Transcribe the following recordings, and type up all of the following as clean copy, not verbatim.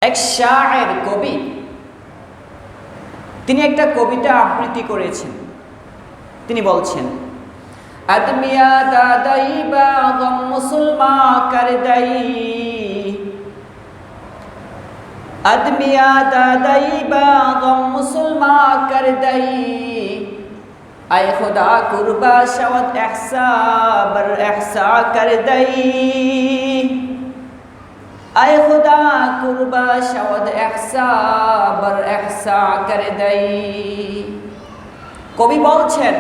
এক শায়ের কবি, তিনি একটা কবিতা আবৃত্তি করেছেন। তিনি বলছেন, আদমিয়া দাদাই বা গম মুসলমা কর দাই, আদমিয়া দাদাই বা গম মুসলমা কর দাই, আয় খুদা কুরবা শাওত এহসা বর এহসা কর দাই, আয় খুদা কুরবা শাওত এহসা বর এহসা কর দাই। কবি বলছেন,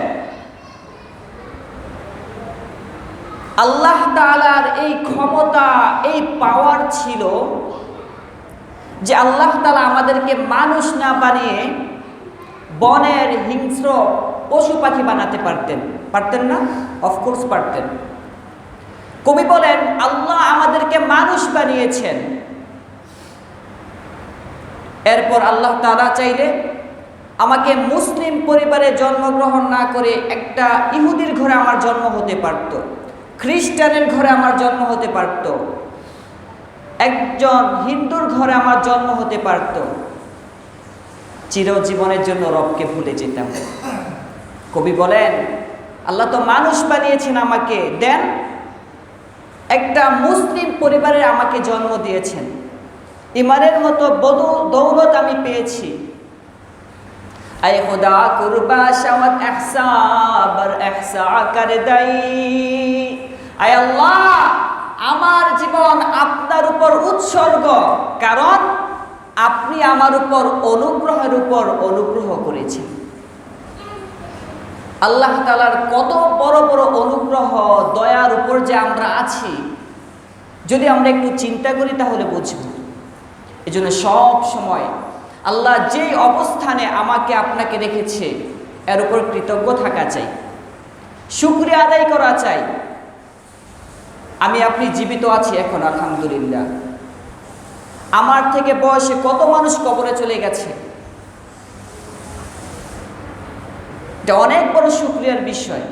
আল্লাহ তাআলার এই ক্ষমতা, এই পাওয়ার ছিল যে আল্লাহ তাআলা আমাদেরকে মানুষ না বানিয়ে বনের হিংস্র পশু পাখি বানাতে পারতেন। পারতেন না? অফকোর্স পারতেন। কবি বলেন, আল্লাহ আমাদেরকে মানুষ বানিয়েছেন, এরপর আল্লাহ তাআলা চাইলে আমাকে মুসলিম পরিবারে জন্মগ্রহণ না করে একটা ইহুদির ঘরে আমার জন্ম হতে পারত, খ্রিস্টানের ঘরে আমার জন্ম হতে পারত, একজন হিন্দুর ঘরে আমার জন্ম হতে পারত, চিরজীবনের জন্য রবকে ভুলে যেতাম। কবি বলেন, আল্লাহ তো মানুষ বানিয়েছেন আমাকে, দেন একটা মুসলিম পরিবারে আমাকে জন্ম দিয়েছেন, ইমানের মতো দৌলত আমি পেয়েছি। আয় খুদা কুরবা শাওত এহসা বর এহসা কর দাই, আয় আল্লাহ আমার জীবন আপনার উপর উৎসর্গ, কারণ আপনি আমার উপর অনুগ্রহের উপর অনুগ্রহ করেছেন। আল্লাহ তাআলার কত বড় বড় অনুগ্রহ, দয়ার উপর যে আমরা আছি, যদি আমরা একটু চিন্তা করি তাহলে বুঝব। এজন্য সব সময় আল্লাহ যেই অবস্থানে আমাকে আপনাকে রেখেছে এর উপর কৃতজ্ঞ থাকা চাই, শুকরিয়া আদায় করা চাই। আমি আপনি জীবিত আছি এখন, আলহামদুলিল্লাহ। আমার থেকে বয়সে কত মানুষ কবরে চলে গেছে, এটা অনেক বড় শুকরিয়ার বিষয়।